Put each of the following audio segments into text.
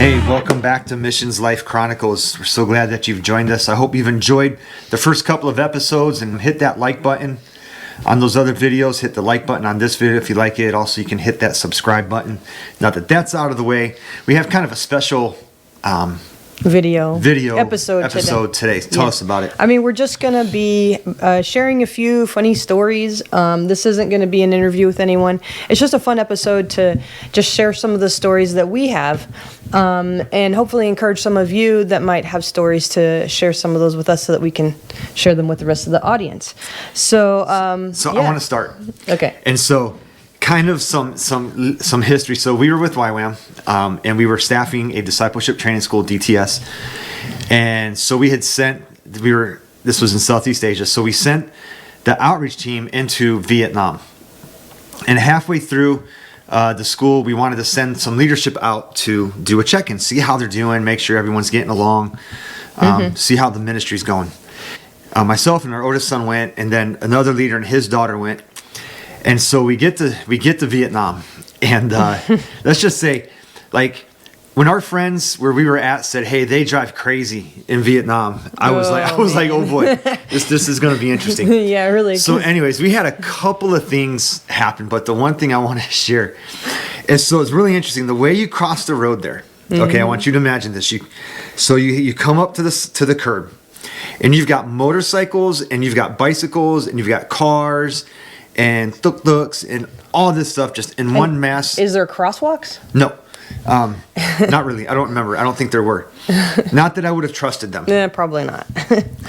Hey, welcome back to Missions Life Chronicles. We're so glad that you've joined us. I hope you've enjoyed the first couple of episodes, and hit that like button on those other videos. Hit the like button on this video if you like it. Also, you can hit that subscribe button. Now that that's out of the way, we have kind of a special video episode today. Tell us about it. I mean, we're just going to be sharing a few funny stories. This isn't going to be an interview with anyone. It's just a fun episode to just share some of the stories that we have, and hopefully encourage some of you that might have stories to share some of those with us so that we can share them with the rest of the audience. So I want to start. Okay. And so kind of some history. So we were with YWAM, and we were staffing a discipleship training school, DTS. And so we had this was in Southeast Asia. So we sent the outreach team into Vietnam. And halfway through the school, we wanted to send some leadership out to do a check-in, see how they're doing, make sure everyone's getting along, see how the ministry's going. Myself and our oldest son went, and then another leader and his daughter went. And so we get to Vietnam, and let's just say, like, when our friends where we were at said, "Hey, they drive crazy in Vietnam," I was like, "Oh boy, this is going to be interesting." Yeah, really. So, anyways, we had a couple of things happen, but the one thing I want to share is, so it's really interesting the way you cross the road there. Okay, I want you to imagine this. You come up to the curb, and you've got motorcycles, and you've got bicycles, and you've got cars, and tuk-tuks and all this stuff just in one mass. Is there crosswalks? No, not really. I don't remember. I don't think there were. Not that I would have trusted them. Yeah, probably not.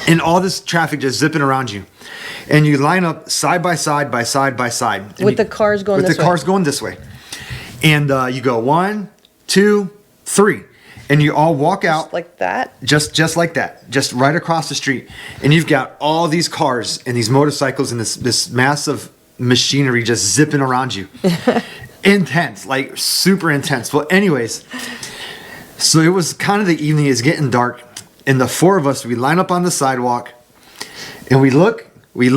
And all this traffic just zipping around you, and you line up side by side by side by side with the cars going this way. With the cars going this way, and you go 1, 2, 3. And you all walk out just like that? Just like that. Just right across the street. And you've got all these cars and these motorcycles and this massive machinery just zipping around you. Intense, like super intense. Well, anyways, so it was kind of the evening, it's getting dark, and the four of us, we line up on the sidewalk, and we look. 1,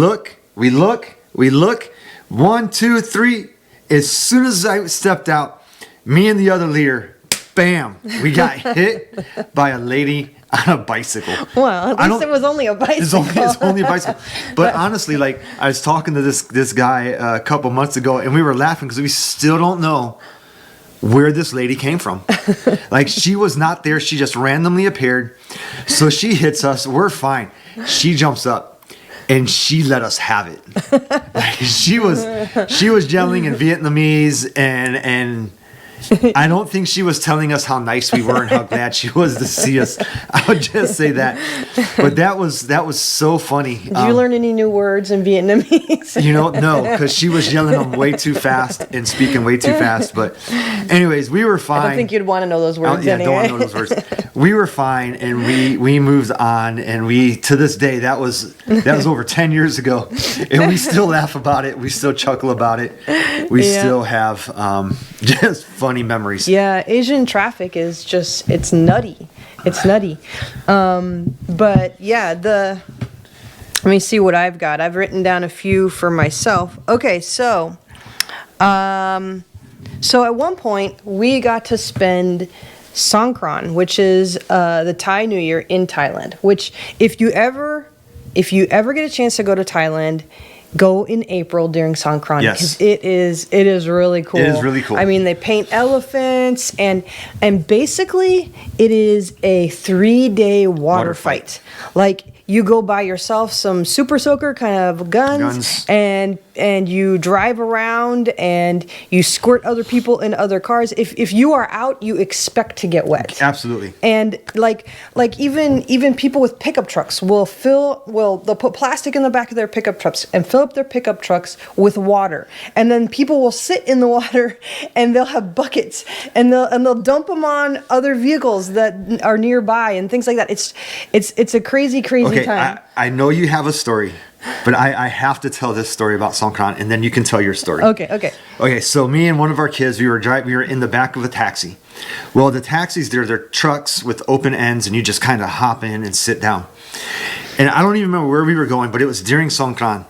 2, 3. As soon as I stepped out, me and the other leader, bam, we got hit by a lady on a bicycle. Well, at least it was only a bicycle. It's only a bicycle. But honestly, like, I was talking to this guy a couple months ago, and we were laughing because we still don't know where this lady came from. Like, she was not there. She just randomly appeared. So she hits us. We're fine. She jumps up, and she let us have it. Like, she was yelling in Vietnamese, and I don't think she was telling us how nice we were and how glad she was to see us. I would just say that. But that was so funny. Did you learn any new words in Vietnamese? No, because she was yelling them way too fast and speaking way too fast. But anyways, we were fine. I don't think you'd want to know those words anyway. Don't want to know those words. We were fine, and we moved on, and we, to this day, that was over 10 years ago, and we still laugh about it. We still chuckle about it. We still have just funny memories. Yeah, Asian traffic is just, it's nutty. It's nutty. But yeah, let me see what I've got. I've written down a few for myself. Okay, so at one point we got to spend Songkran, which is the Thai New Year in Thailand, which if you ever get a chance to go to Thailand, go in April during Songkran, because it is really cool. It is really cool. I mean, they paint elephants, and basically it is a 3-day water fight. Like, you go buy yourself some super soaker kind of guns. and you drive around and you squirt other people in other cars. If you are out, you expect to get wet. Absolutely. And like even people with pickup trucks they'll put plastic in the back of their pickup trucks and fill up their pickup trucks with water. And then people will sit in the water and they'll have buckets and they'll dump them on other vehicles that are nearby and things like that. It's a crazy time. I know you have a story, but I have to tell this story about Songkran, and then you can tell your story. Okay. So me and one of our kids, we were in the back of a taxi. Well, the taxis, they're trucks with open ends, and you just kind of hop in and sit down. And I don't even remember where we were going, but it was during Songkran.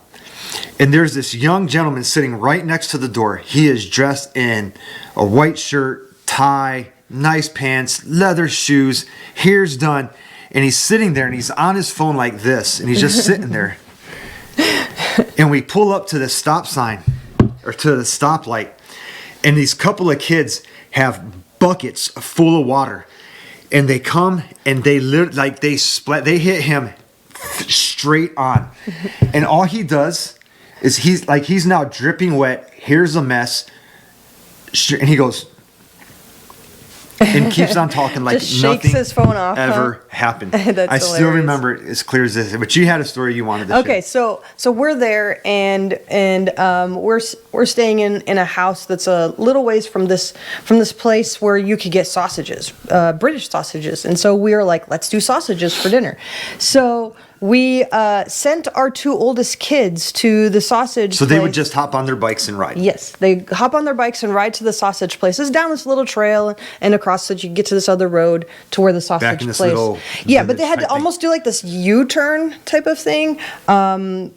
And there's this young gentleman sitting right next to the door. He is dressed in a white shirt, tie, nice pants, leather shoes, hair's done. And he's sitting there and he's on his phone like this. And he's just sitting there. And we pull up to the stop sign or to the stoplight. And these couple of kids have buckets full of water. And they come and they they hit him straight on. And all he does is he's now dripping wet. Here's a mess. And he goes and keeps on talking like Just nothing shakes his phone off, ever happened. That's I still hilarious. remember it as clear as this. But you had a story you wanted to Okay, share. so we're there, and we're staying in a house that's a little ways from this place where you could get sausages, British sausages, and so we were like, let's do sausages for dinner. So we sent our 2 oldest kids to the sausage. So they would place. just hop on their bikes and ride. Yes, they hop on their bikes and ride to the sausage place. It's down this little trail and across so that you can get to this other road to where the sausage Back in this place. little Yeah, but they had to village type almost do like this U-turn type of thing,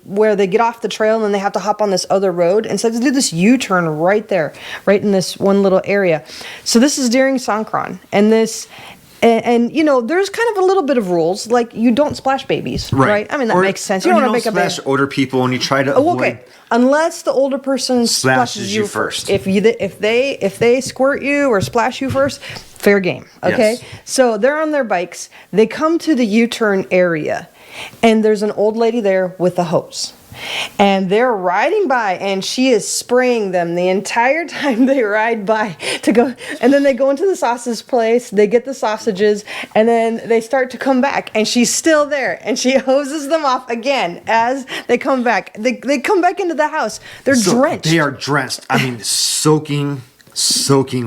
where they get off the trail and then they have to hop on this other road. And so they do this U-turn right there, right in this one little area. So this is during Songkran, and this. And you know, there's kind of a little bit of rules, like you don't splash babies, right? I mean, that makes sense. You don't want to make a splash baby. older people, and you try to Oh, avoid. okay. Unless the older person Splashes splashes you you first. first. If they squirt you or splash you first, fair game. Okay. Yes. So they're on their bikes. They come to the U-turn area, and there's an old lady there with a hose. And they're riding by, and she is spraying them the entire time they ride by to go. And then they go into the sausage place, they get the sausages, and then they start to come back. And she's still there, and she hoses them off again as they come back. They come back into the house. They're drenched. They are drenched. I mean, soaking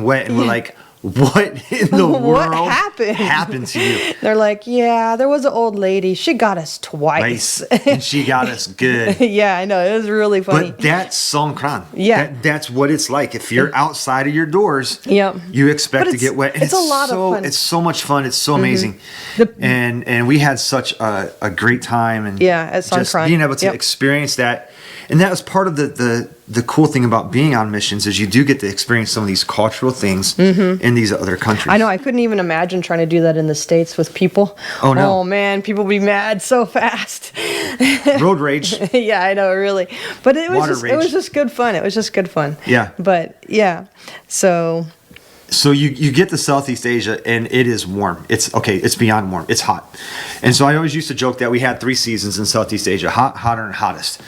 wet. And we're like, what in the What world happened to you? They're like, yeah, there was an old lady. She got us twice. Nice. And she got us good. Yeah, I know. It was really funny. But that's Songkran. Yeah. That's what it's like. If you're outside of your doors, Yep. you expect But to get wet. And it's a lot of fun. It's so much fun. It's so amazing. The- And we had such a great time. And Yeah, at just Songkran. being able to Yep. experience that. And that was part of the cool thing about being on missions is you do get to experience some of these cultural things in these other countries. I know. I couldn't even imagine trying to do that in the States with people. Oh, no. Oh, man. People be mad so fast. Road rage. Yeah, I know. Really. But it Water was rage. just good fun. It was just good fun. Yeah. But, yeah. So... So you get to Southeast Asia and it is warm. It's beyond warm. It's hot. And so I always used to joke that we had 3 seasons in Southeast Asia: hot, hotter, and hottest.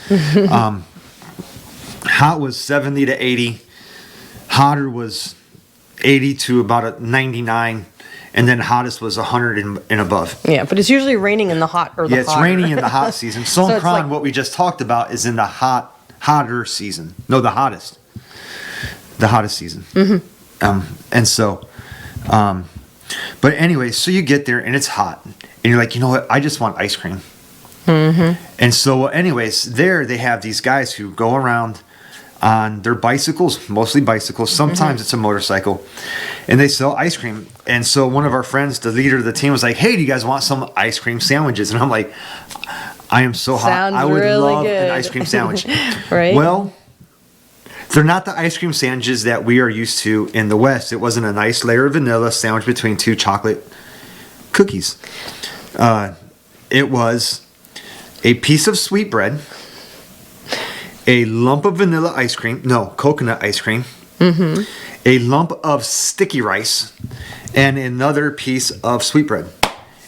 Hot was 70 to 80. Hotter was 80 to about a 99. And then hottest was 100 and above. Yeah, but it's usually raining in the hot or the Yeah, it's hotter. raining in the hot season. So it's Songkran, like- what we just talked about, is in the hotter season. No, the hottest. The hottest season. And so, but anyway, so you get there and it's hot. And you're like, you know what? I just want ice cream. And so anyways, there they have these guys who go around on their bicycles, mostly bicycles. Sometimes it's a motorcycle. And they sell ice cream. And so one of our friends, the leader of the team, was like, hey, do you guys want some ice cream sandwiches? And I'm like, I am so hot. Sounds I would really love good. an ice cream sandwich. Right? Well, they're not the ice cream sandwiches that we are used to in the West. It wasn't a nice layer of vanilla sandwiched between 2 chocolate cookies. It was a piece of sweet bread, a lump of vanilla ice cream, coconut ice cream, a lump of sticky rice, and another piece of sweet bread.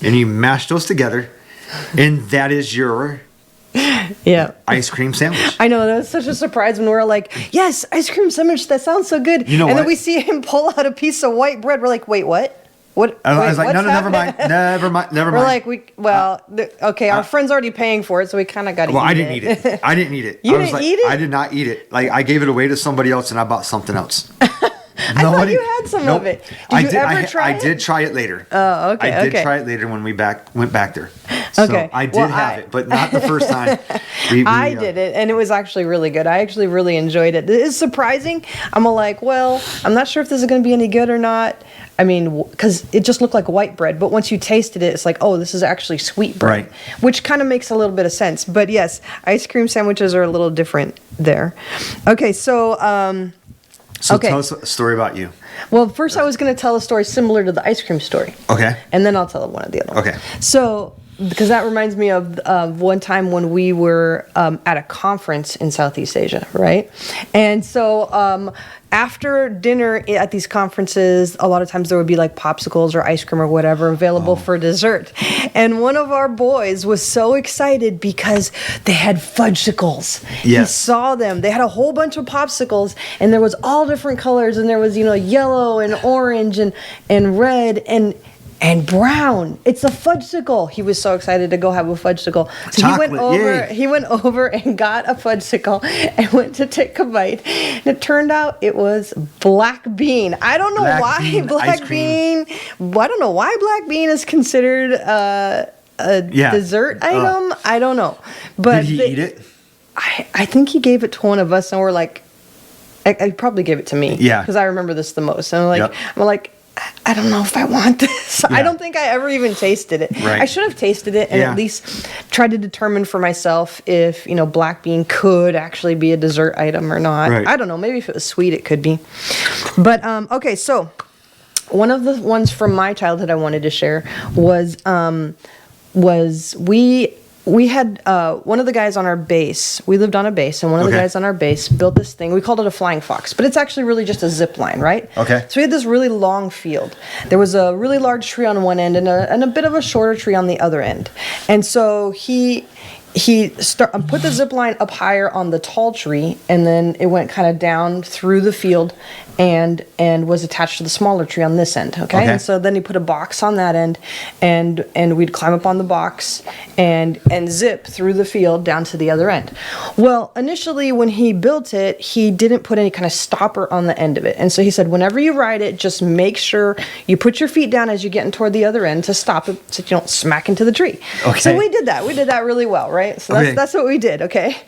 And you mash those together, and that is your Yeah. ice cream sandwich. I know, that was such a surprise when we were like, yes, ice cream sandwich, that sounds so good. You know and then what? we see him pull out a piece of white bread. We're like, wait, what? What? I was wait, like, no, what's never mind. happening? Never We're mind. like, okay, our friend's already paying for it, so we kind of got to eat it. Well, I didn't eat it. I didn't eat it. You I was didn't like, eat it? I did not eat it. Like, I gave it away to somebody else, and I bought something else. I thought you had some of it. Did you ever try it? I did try it later. Oh, okay, I did okay. try it later when we went back there. So Okay, I did well, have it, but not the first time. I did it, and it was actually really good. I actually really enjoyed it. It is surprising. I'm like, well, I'm not sure if this is going to be any good or not. I mean, because it just looked like white bread, but once you tasted it, it's like, oh, this is actually sweet bread, Right. which kind of makes a little bit of sense. But yes, ice cream sandwiches are a little different there. Okay, so So Okay. tell us a story about you. Well, first I was going to tell a story similar to the ice cream story. Okay. And then I'll tell one of the other ones. Okay. So, because that reminds me of one time when we were at a conference in Southeast Asia, right? And so after dinner at these conferences, a lot of times there would be like popsicles or ice cream or whatever available for dessert. And one of our boys was so excited because they had fudgesicles. He Yes. saw them. They had a whole bunch of popsicles, and there was all different colors, and there was, yellow and orange and red and brown. It's a fudgesicle. He was so excited to go have a fudgesicle. So Chocolate, he went over and got a fudgesicle and went to take a bite. And it turned out it was black bean. I don't know Black why bean black ice cream. bean. I don't know why black bean is considered a dessert item. I don't know. But Did he eat it? I think he gave it to one of us, and we're like, I probably gave it to me. Yeah. Because I remember this the most. And Yep. I'm like, I don't know if I want this. Yeah. I don't think I ever even tasted it. Right. I should have tasted it and Yeah. at least tried to determine for myself if, black bean could actually be a dessert item or not. Right. I don't know. Maybe if it was sweet, it could be. But, okay, so one of the ones from my childhood I wanted to share was we had one of the guys on our base. We lived on a base, and one of the Okay. guys on our base built this thing. We called it a flying fox, but it's actually really just a zip line, right? Okay. So we had this really long field. There was a really large tree on one end and a bit of a shorter tree on the other end. And so he put the zip line up higher on the tall tree, and then it went kind of down through the field and was attached to the smaller tree on this end. Okay. And so then he put a box on that end, and we'd climb up on the box and zip through the field down to the other end. Well, initially when he built it, he didn't put any kind of stopper on the end of it. And so he said, whenever you ride it, just make sure you put your feet down as you're getting toward the other end to stop it so you don't smack into the tree. Okay. So we did that. We did that really well, right? So that's what we did, okay?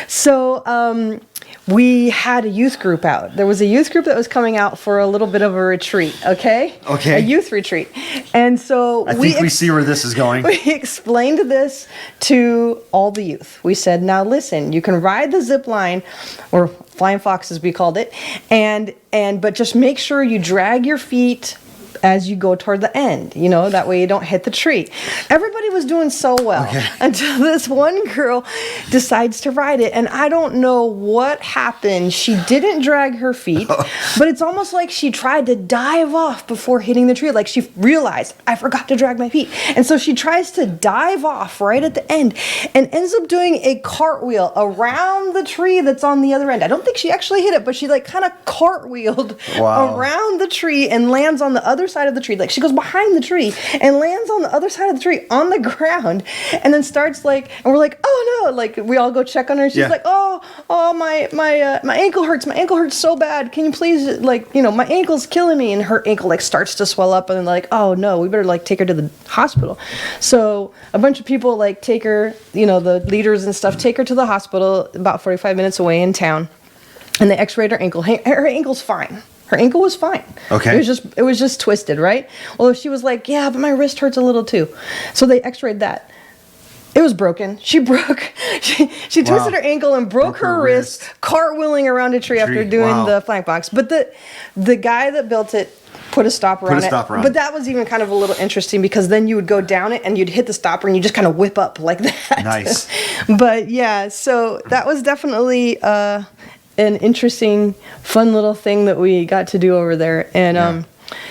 So we had a youth group out. There was a youth group that was coming out for a little bit of a retreat, okay? Okay. A youth retreat. And so I think we see where this is going. we explained this to all the youth. We said, now listen, you can ride the zip line, or flying fox as we called it, but just make sure you drag your feet as you go toward the end, that way you don't hit the tree. Everybody was doing so well until this one girl decides to ride it, and I don't know what happened. She didn't drag her feet, but it's almost like she tried to dive off before hitting the tree. Like she realized, I forgot to drag my feet. And so she tries to dive off right at the end and ends up doing a cartwheel around the tree that's on the other end. I don't think she actually hit it, but she kind of cartwheeled around the tree and lands on the other side of the tree. Like she goes behind the tree and lands on the other side of the tree on the ground, and then starts and we're like, oh no, we all go check on her. She's like, oh my ankle hurts. My ankle hurts so bad. Can you please my ankle's killing me? And her ankle starts to swell up, and then oh no, we better take her to the hospital. So a bunch of people take her, the leaders and stuff, take her to the hospital about 45 minutes away in town, and they x-rayed her ankle. Her ankle's fine. Her ankle was fine. Okay. It was just twisted, right? Well, she was like, yeah, but my wrist hurts a little too. So they x-rayed that. It was broken. She twisted her ankle and broke her wrist cartwheeling around a tree after doing the flank box. But the guy that built it put a stopper on it. But that was even kind of a little interesting, because then you would go down it and you'd hit the stopper and you just kind of whip up like that. Nice. But yeah, so that was definitely an interesting, fun little thing that we got to do over there. And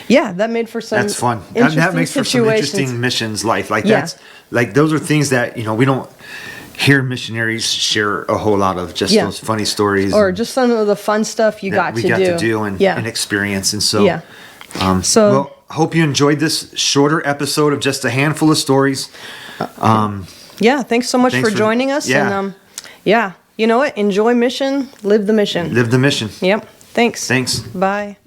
that made for some That's fun. That makes for some interesting missions life. That's those are things that we don't hear missionaries share a whole lot of, just those funny stories, or just some of the fun stuff we got to do and experience. And so well, hope you enjoyed this shorter episode of just a handful of stories. Thanks so much for joining us. And you know what? Enjoy mission, live the mission. Live the mission. Yep. Thanks. Thanks. Bye.